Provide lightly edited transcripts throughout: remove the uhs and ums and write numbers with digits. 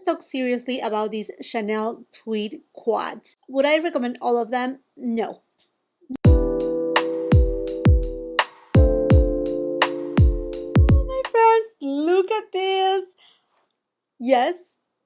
talk seriously about these Chanel Tweed quads. Would I recommend all of them? No. Oh, my friends, look at this. Yes,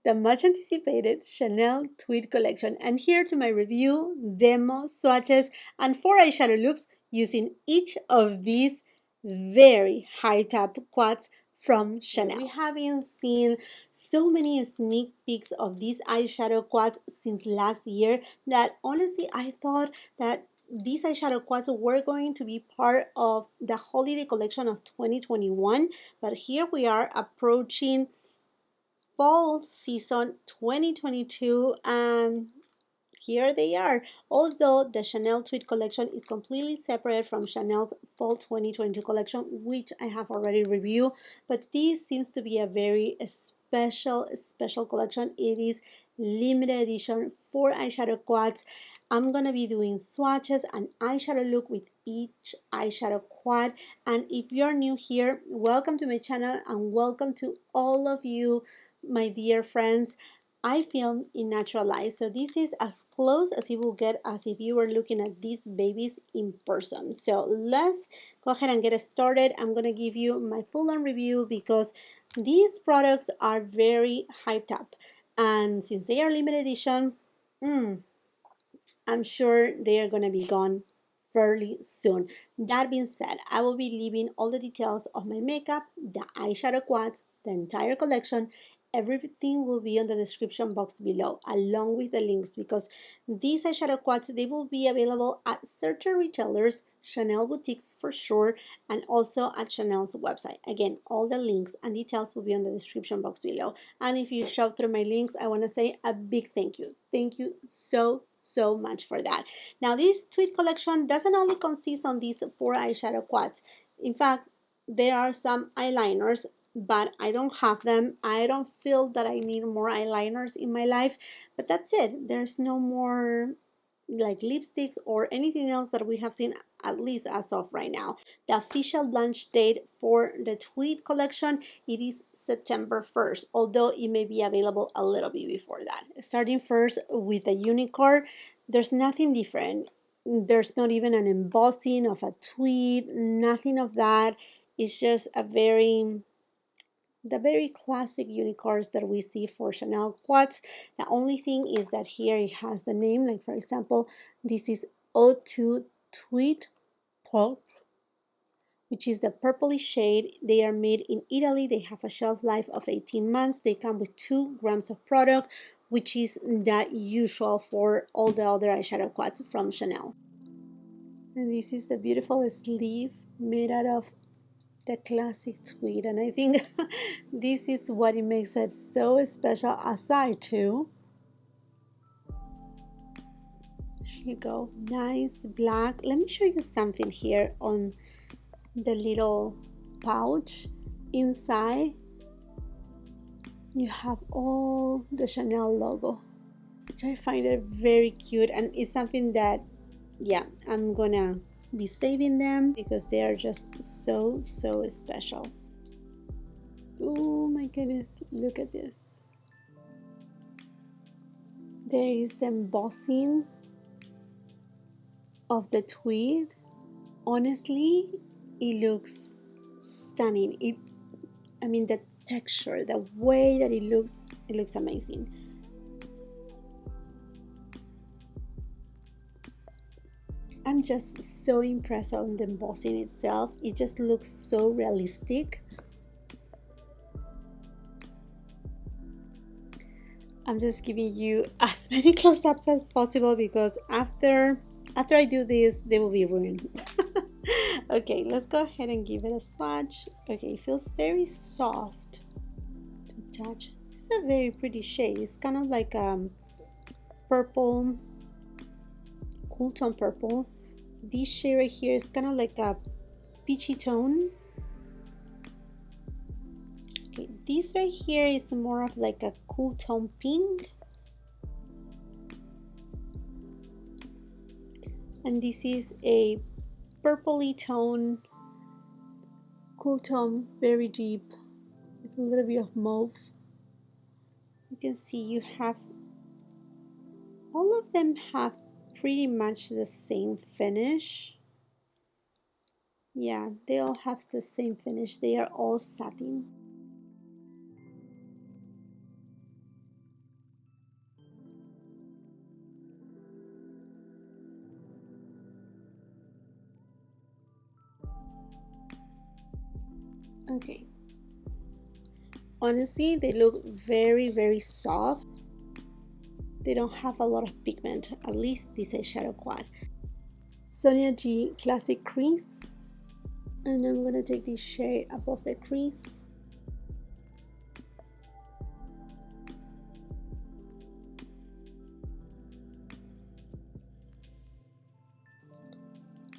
the much anticipated Chanel Tweed collection. And here to my review, demo, swatches, and 4 eyeshadow looks using each of these very high top quads from Chanel. We haven't seen so many sneak peeks of these eyeshadow quads since last year that honestly I thought that these eyeshadow quads were going to be part of the holiday collection of 2021, but here we are approaching fall season 2022 and here they are. Although the Chanel Tweed collection is completely separate from Chanel's fall 2022 collection, which I have already reviewed, but this seems to be a very special collection. It is limited edition 4 eyeshadow quads. I'm gonna be doing swatches and eyeshadow look with each eyeshadow quad. And if you're new here, welcome to my channel and welcome to all of you, my dear friends. I film in natural light, so this is as close as you will get as if you were looking at these babies in person. So let's go ahead and get started. I'm going to give you my full-on review because these products are very hyped up. And since they are limited edition, I'm sure they are going to be gone fairly soon. That being said, I will be leaving all the details of my makeup, the eyeshadow quads, the entire collection. Everything will be on the description box below along with the links because these eyeshadow quads, they will be available at certain retailers, Chanel boutiques for sure, and also at Chanel's website. Again, all the links and details will be on the description box below. And if you shop through my links, I want to say a big thank you. Thank you so much for that. Now this Tweed collection doesn't only consist on these 4 eyeshadow quads. In fact, there are some eyeliners, but I don't have them. I don't feel that I need more eyeliners in my life, but that's it. There's no more like lipsticks or anything else that we have seen, at least as of right now. The official launch date for the Tweed collection, it is September 1st, although it may be available a little bit before that. Starting first with the unicorn, there's nothing different. There's not even an embossing of a tweed, nothing of that. It's just the very classic unicorns that we see for Chanel quads. The only thing is that here it has the name, like for example, this is O2 Tweed Pourpre, which is the purpley shade. They are made in Italy. They have a shelf life of 18 months. They come with 2 grams of product, which is that usual for all the other eyeshadow quads from Chanel. And this is the beautiful sleeve made out of the classic tweed, and I think this is what it makes it so special, aside to, there you go, nice black. Let me show you something here on the little pouch. Inside you have all the Chanel logo, which I find it very cute, and it's something that, yeah, I'm gonna be saving them because they are just so special. Oh my goodness, look at this. There is the embossing of the tweed. Honestly, it looks stunning. I mean, the texture, the way that it looks amazing. I'm just so impressed on the embossing itself. It just looks so realistic. I'm just giving you as many close-ups as possible because after I do this, they will be ruined. Okay, let's go ahead and give it a swatch. Okay, it feels very soft to touch. This is a very pretty shade. It's kind of like purple, cool tone purple. This shade right here is kind of like a peachy tone. Okay, this right here is more of like a cool tone pink. And this is a purpley tone, cool tone, very deep, with a little bit of mauve. You can see you have, all of them have pretty much the same finish. Yeah, they all have the same finish. They are all satin. Okay. Honestly, they look very soft. They don't have a lot of pigment, at least this eyeshadow quad. Sonia G Classic Crease. And I'm gonna take this shade above the crease.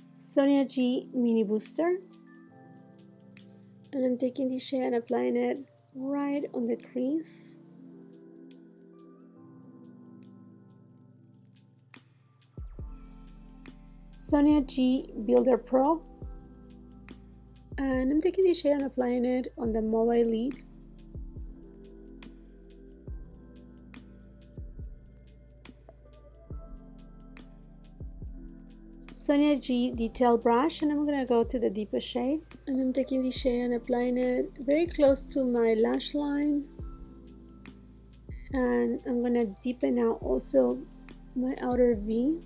Sonia G Mini Booster. And I'm taking this shade and applying it right on the crease. Sonia G Builder Pro. And I'm taking this shade and applying it on the mobile lid. Sonia G Detail Brush, and I'm gonna go to the deepest shade. And I'm taking this shade and applying it very close to my lash line. And I'm gonna deepen out also my outer V.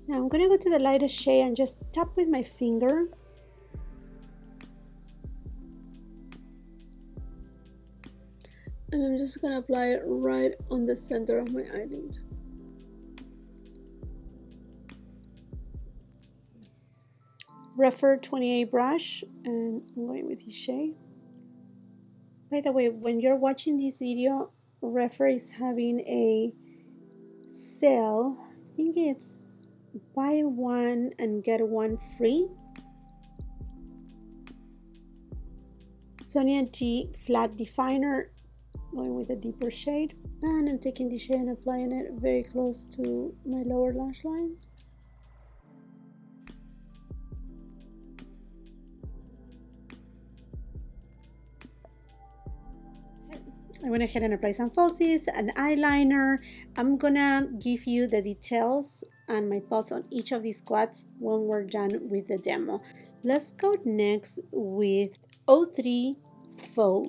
Now I'm gonna go to the lightest shade and just tap with my finger. And I'm just gonna apply it right on the center of my eyelid. REPHR 28 brush, and I'm going with this shade. By the way, when you're watching this video, REPHR is having a sale. I think it's buy one and get one free. Sonia G Flat Definer, going with a deeper shade. And I'm taking the shade and applying it very close to my lower lash line. I went ahead and applied some falsies, an eyeliner. I'm gonna give you the details and my thoughts on each of these quads when we're done with the demo. Let's go next with 03 Fauve.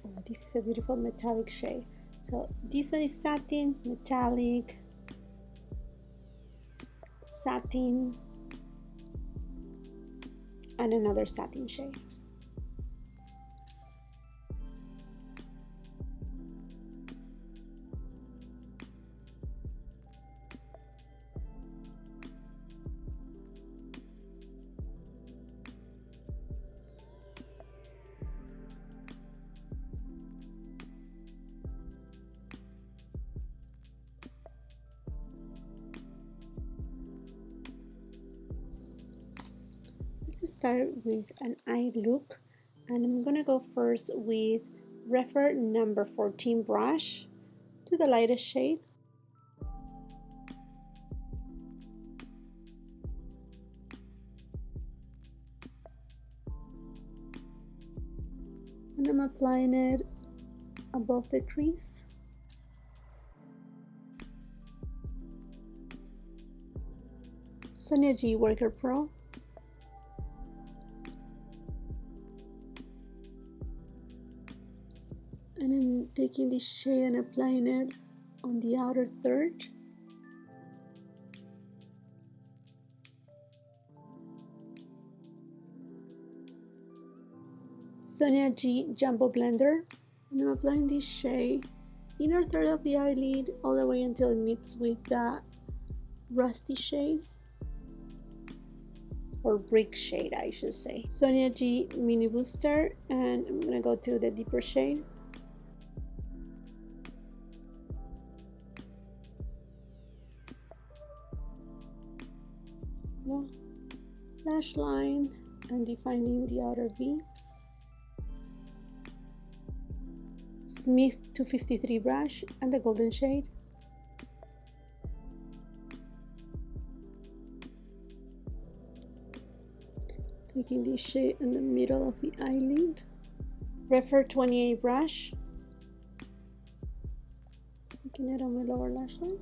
Oh, this is a beautiful metallic shade. So this one is satin, metallic, satin, and another satin shade. Let's start with an eye look, and I'm gonna go first with REPHR number 14 brush to the lightest shade. And I'm applying it above the crease. Sonia G Worker Pro. And I'm taking this shade and applying it on the outer third. Sonia G Jumbo Blender, and I'm applying this shade inner third of the eyelid all the way until it meets with the rusty shade, or brick shade I should say. Sonia G Mini Booster, and I'm gonna go to the deeper shade. lash line and defining the outer V. Smith 253 brush and the golden shade. Taking this shade in the middle of the eyelid. REPHR 28 brush. Taking it on my lower lash line.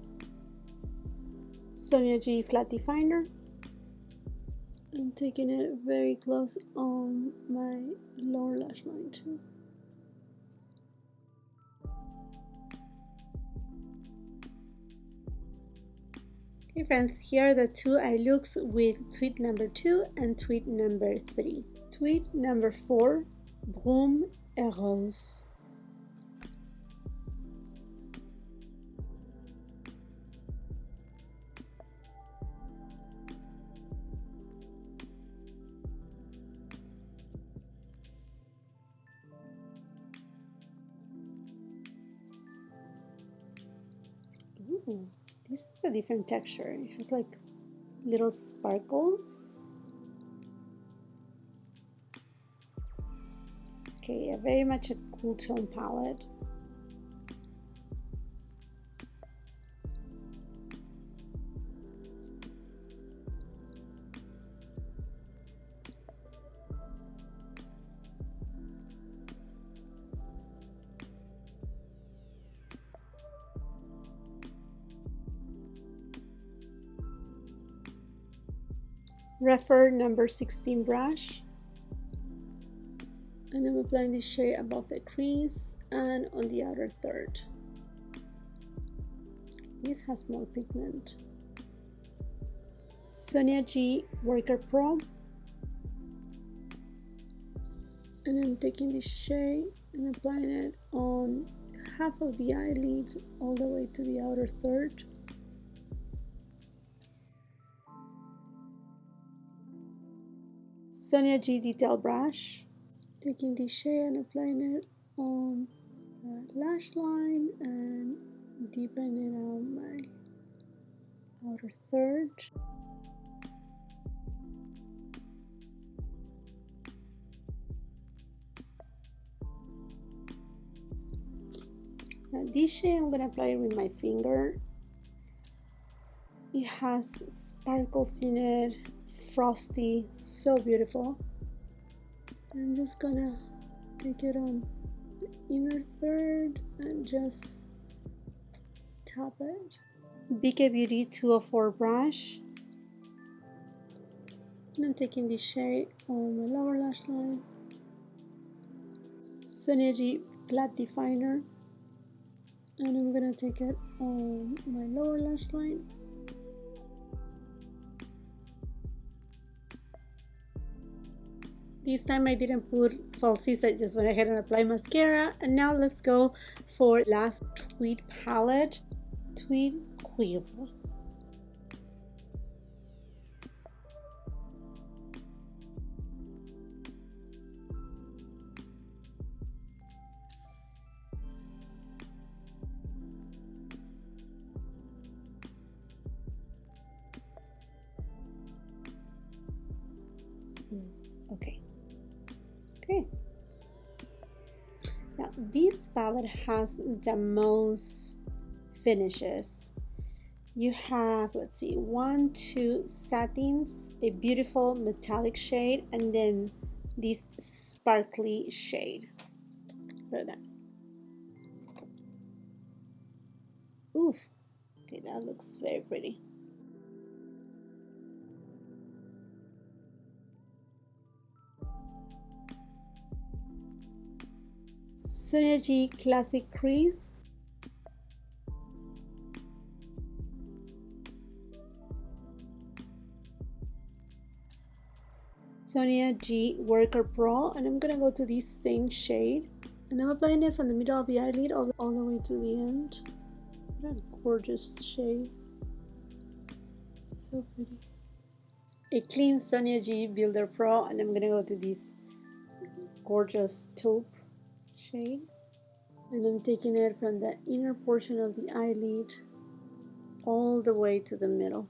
SONIA G flat definer. And taking it very close on my lower lash line too. Okay friends, here are the two eye looks with tweed number 2 and tweed number 3. Tweed number 4, Brun et Rose. Ooh. This is a different texture. It has like little sparkles. Okay, very much a cool tone palette. REPHR number 16 brush, and I'm applying this shade above the crease and on the outer third. This has more pigment. SONIA G Worker Pro, and I'm taking this shade and applying it on half of the eyelid all the way to the outer third. SONIA G Detail Brush, taking this shade and applying it on the lash line and deepening out my outer third. Now this shade I'm going to apply it with my finger. It has sparkles in it. Frosty, so beautiful. I'm just gonna take it on the inner third and just tap it. BK Beauty 204 brush, and I'm taking this shade on my lower lash line. SONIA G flat definer, and I'm gonna take it on my lower lash line. This time I didn't put falsies, I just went ahead and applied mascara. And now let's go for last tweed palette, Tweed Cuivre. Okay. Now this palette has the most finishes. You have, let's see, 1, 2 satins, a beautiful metallic shade, and then this sparkly shade. Look at that. Oof. Okay, that looks very pretty. SONIA G Classic Crease, SONIA G Worker Pro, and I'm gonna go to this same shade, and I'm applying it from the middle of the eyelid all the way to the end. What a gorgeous shade, so pretty. A clean SONIA G Builder Pro, and I'm gonna go to this gorgeous taupe shade, and I'm taking it from the inner portion of the eyelid all the way to the middle.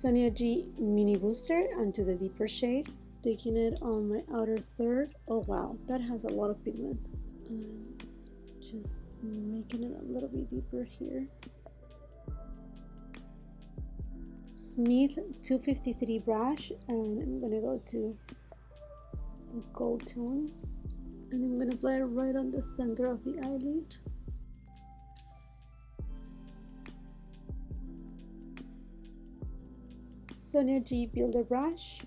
Sonia G Mini Booster onto the deeper shade, taking it on my outer third. Oh wow, that has a lot of pigment. Just making it a little bit deeper here. Smith 253 brush, and I'm gonna go to the gold tone, and I'm gonna apply it right on the center of the eyelid. Sonia G Builder brush.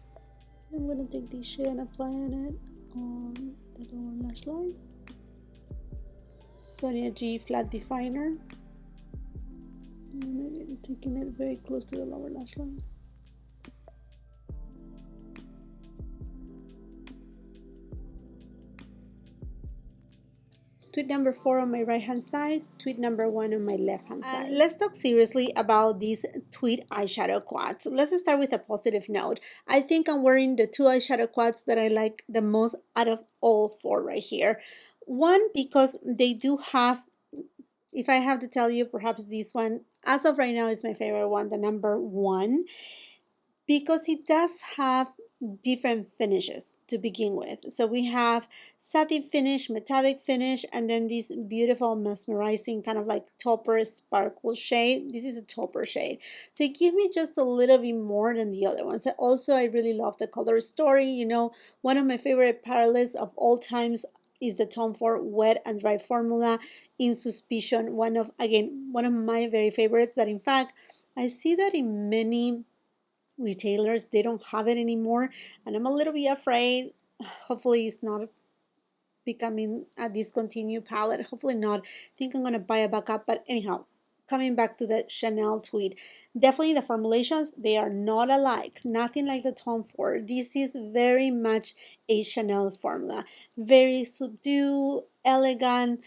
I'm gonna take this shade and applying it on the lower lash line. Sonia G Flat Definer. And again, taking it very close to the lower lash line. Tweed number 4 on my right hand side, tweed number 1 on my left hand side. Let's talk seriously about these tweed eyeshadow quads. Let's start with a positive note. I think I'm wearing the 2 eyeshadow quads that I like the most out of all 4 right here. One, because they do have, if I have to tell you, perhaps this one, as of right now, is my favorite one, the number 1, because it does have different finishes to begin with. So we have satin finish, metallic finish, and then this beautiful mesmerizing kind of like topper sparkle shade. This is a topper shade, so it gives me just a little bit more than the other ones. Also, I really love the color story. You know, one of my favorite palettes of all times is the Tom Ford Wet and Dry formula in Suspicion. One of my very favorites, that in fact I see that in many retailers they don't have it anymore, and I'm a little bit afraid. Hopefully it's not becoming a discontinued palette, hopefully not. I think I'm gonna buy a backup. But anyhow, coming back to the Chanel Tweed, definitely the formulations, they are not alike, nothing like the Tom Ford. This is very much a Chanel formula, very subdued, elegant,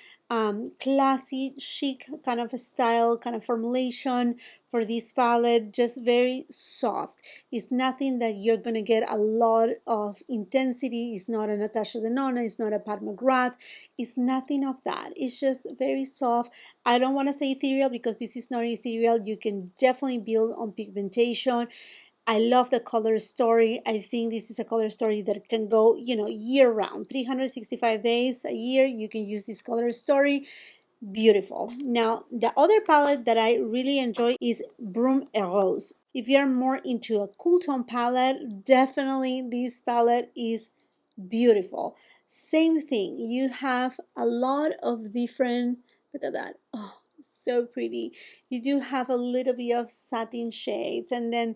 classy, chic kind of a style, kind of formulation for this palette. Just very soft. It's nothing that you're gonna get a lot of intensity. It's not a Natasha Denona, it's not a Pat McGrath, it's nothing of that. It's just very soft. I don't want to say ethereal because this is not ethereal. You can definitely build on pigmentation. I love the color story. I think this is a color story that can go, you know, year round, 365 days a year. You can use this color story. Beautiful. Now, the other palette that I really enjoy is Brun Rose. If you're more into a cool tone palette, definitely this palette is beautiful. Same thing. You have a lot of different, look at that. Oh, so pretty. You do have a little bit of satin shades, and then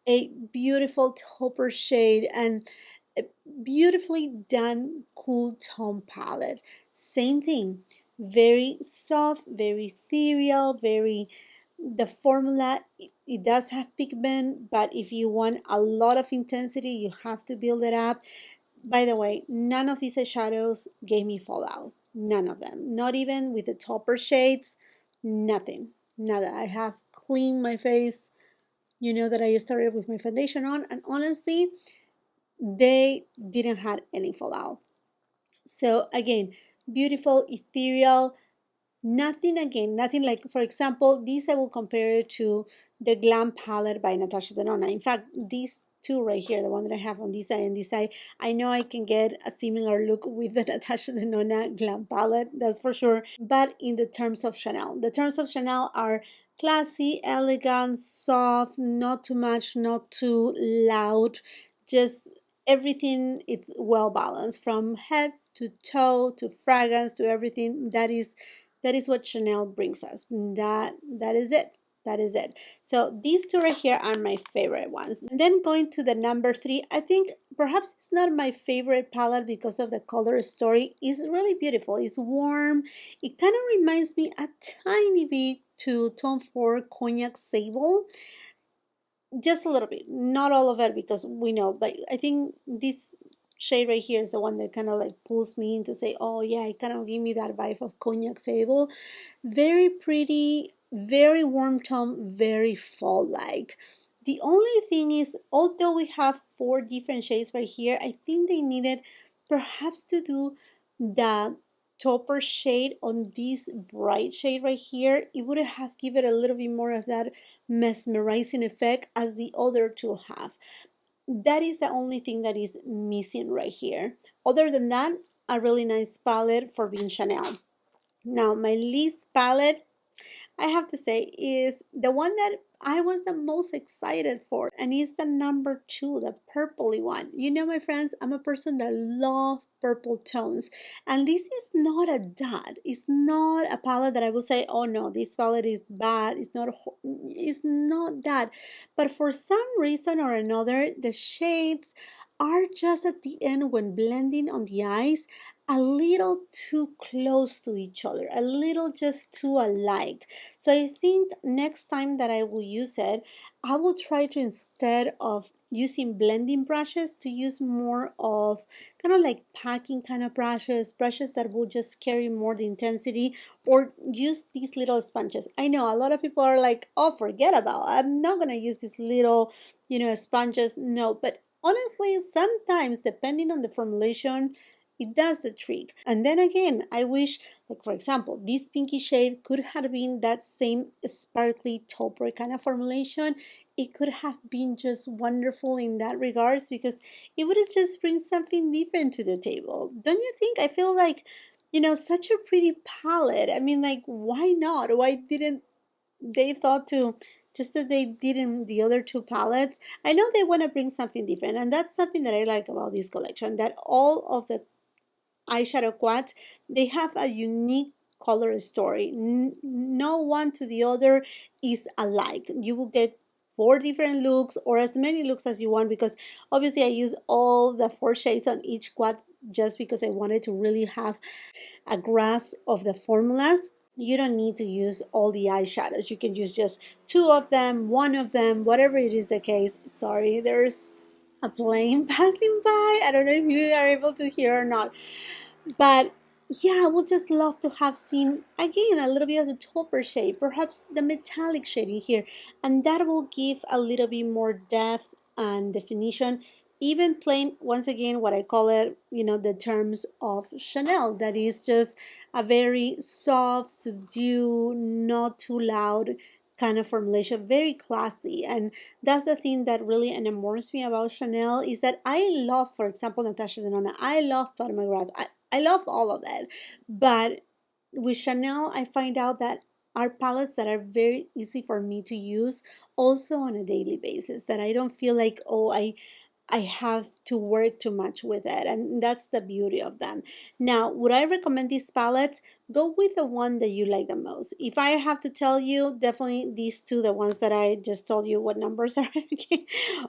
a beautiful topper shade, and a beautifully done cool tone palette. Same thing. Very soft, very ethereal, very, the formula, it does have pigment, but if you want a lot of intensity, you have to build it up. By the way, none of these eyeshadows gave me fallout. None of them. Not even with the topper shades. Nothing. Nada. I have cleaned my face. You know that I started with my foundation on, and honestly, they didn't have any fallout. So again, beautiful, ethereal. Nothing, again, nothing like, for example, these I will compare to the Glam palette by Natasha Denona. In fact, these two right here, the one that I have on this side and this side, I know I can get a similar look with the Natasha Denona Glam palette, that's for sure. But in the terms of Chanel, the terms of Chanel are classy, elegant, soft, not too much, not too loud, just everything, it's well balanced from head to toe to fragrance to everything. That is what Chanel brings us. That is it. That is it. So these two right here are my favorite ones. And then going to the number 3, I think perhaps it's not my favorite palette because of the color story. It's really beautiful. It's warm. It kind of reminds me a tiny bit to Tom Ford Cognac Sable. Just a little bit, not all of it, because we know, but I think this shade right here is the one that kind of like pulls me in to say, oh yeah, it kind of give me that vibe of Cognac Sable. Very pretty, very warm tone, very fall-like. The only thing is, although we have 4 different shades right here, I think they needed perhaps to do the tauper shade on this bright shade right here, it would have given a little bit more of that mesmerizing effect as the other two have. That is the only thing that is missing right here. Other than that, a really nice palette for being Chanel. Now, my least palette, I have to say, is the one that I was the most excited for, and it's the number 2, the purpley one. You know, my friends, I'm a person that loves purple tones, and this is not a dud. It's not a palette that I will say, oh no, this palette is bad. It's not that. But for some reason or another, the shades are just at the end when blending on the eyes a little too close to each other, a little just too alike. So I think next time that I will use it, I will try to, instead of using blending brushes, to use more of kind of like packing kind of brushes that will just carry more the intensity, or use these little sponges. I know a lot of people are like, oh, forget about it. I'm not going to use these little, sponges. No, but honestly, sometimes depending on the formulation, it does the trick. And then again, I wish, like for example, this pinky shade could have been that same sparkly taupe kind of formulation. It could have been just wonderful in that regards, because it would have just bring something different to the table. Don't you think? I feel like, such a pretty palette. I mean, like, why not? Why didn't they thought to, just that they did in the other two palettes? I know they want to bring something different, and that's something that I like about this collection, that all of the eyeshadow quads, they have a unique color story. No one to the other is alike. You will get 4 different looks, or as many looks as you want, because obviously I use all the 4 shades on each quad just because I wanted to really have a grasp of the formulas. You don't need to use all the eyeshadows. You can use just 2 of them, 1 of them, whatever it is the case. Sorry, there's a plane passing by. I don't know if you are able to hear or not. But yeah, I would just love to have seen again a little bit of the taupe shade, perhaps the metallic shade in here, and that will give a little bit more depth and definition. Even plain, once again, what I call it, the terms of Chanel, that is just a very soft, subdued, not too loud kind of formulation, very classy. And that's the thing that really enamors me about Chanel, is that I love, for example, Natasha Denona. I love Pat McGrath. I love all of that. But with Chanel, I find out that are palettes that are very easy for me to use also on a daily basis, that I don't feel like, oh, I have to work too much with it, and that's the beauty of them. Now, would I recommend these palettes? Go with the one that you like the most. If I have to tell you, definitely these two, the ones that I just told you what numbers are. Okay.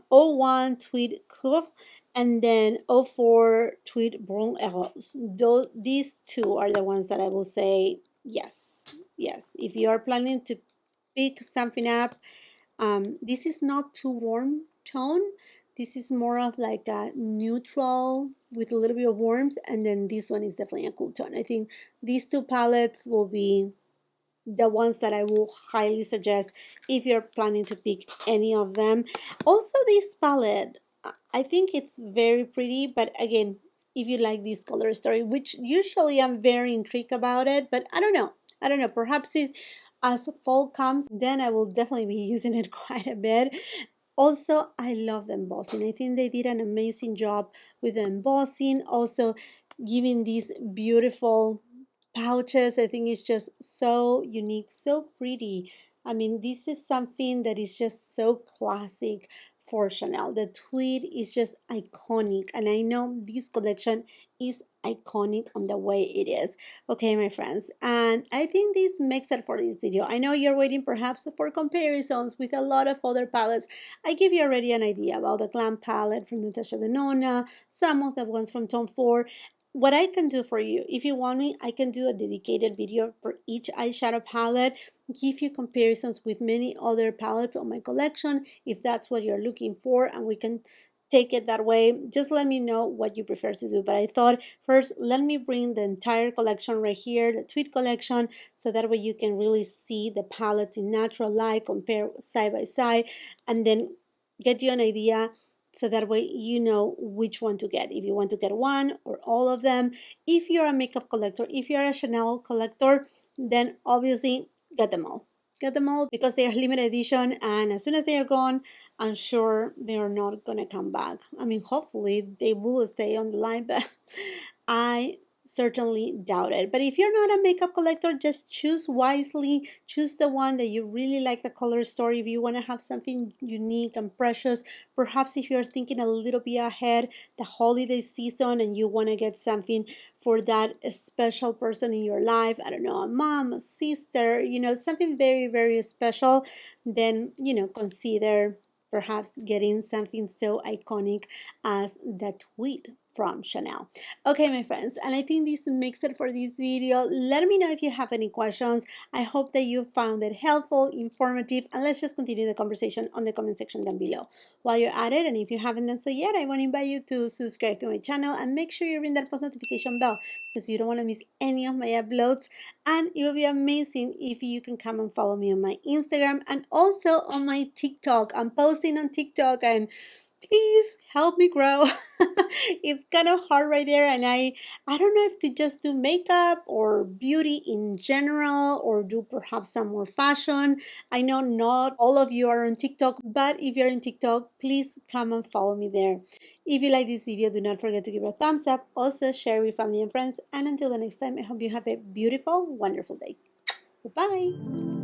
01 Tweed Cuivre, and then 04 Tweed Brun Rose. These two are the ones that I will say yes. Yes, if you are planning to pick something up, this is not too warm tone. This is more of like a neutral with a little bit of warmth, and then this one is definitely a cool tone. I think these two palettes will be the ones that I will highly suggest if you're planning to pick any of them. Also, this palette, I think it's very pretty, but again, if you like this color story, which usually I'm very intrigued about it, but I don't know. I don't know. Perhaps as fall comes, then I will definitely be using it quite a bit. Also, I love the embossing. I think they did an amazing job with the embossing. Also, giving these beautiful pouches. I think it's just so unique, so pretty. I mean, this is something that is just so classic for Chanel. The tweed is just iconic, and I know this collection is iconic on the way it is. Okay, my friends, and I think this makes it for this video. I know you're waiting perhaps for comparisons with a lot of other palettes. I give you already an idea about the Glam palette from Natasha Denona, some of the ones from Tom Ford. What I can do for you, if you want me, I can do a dedicated video for each eyeshadow palette, give you comparisons with many other palettes on my collection, if that's what you're looking for, and we can take it that way. Just let me know what you prefer to do. But I thought first, let me bring the entire collection right here, the Tweed collection, so that way you can really see the palettes in natural light, compare side by side, and then get you an idea so that way you know which one to get, if you want to get one or all of them. If you're a makeup collector, if you're a Chanel collector, then obviously get them all. Get them all because they are limited edition, and as soon as they are gone, I'm sure they are not gonna come back. I mean, hopefully they will stay on the line, but I certainly doubt it. But if you're not a makeup collector, just choose wisely. Choose the one that you really like the color story. If you want to have something unique and precious, perhaps if you're thinking a little bit ahead, the holiday season, and you want to get something for that special person in your life, I don't know, a mom, a sister, something very, very special, then, consider perhaps getting something so iconic as the Tweed from Chanel. Okay, my friends, and I think this makes it for this video. Let me know if you have any questions. I hope that you found it helpful, informative, and let's just continue the conversation on the comment section down below. While you're at it, and if you haven't done so yet, I want to invite you to subscribe to my channel and make sure you ring that post notification bell because you don't want to miss any of my uploads. And it would be amazing if you can come and follow me on my Instagram and also on my TikTok. I'm posting on TikTok, and please help me grow. It's kind of hard right there, and I don't know if to just do makeup or beauty in general, or do perhaps some more fashion. I know not all of you are on TikTok, but if you're in TikTok, please come and follow me there. If you like this video, do not forget to give it a thumbs up. Also share with family and friends, and until the next time, I hope you have a beautiful, wonderful day. Bye-bye.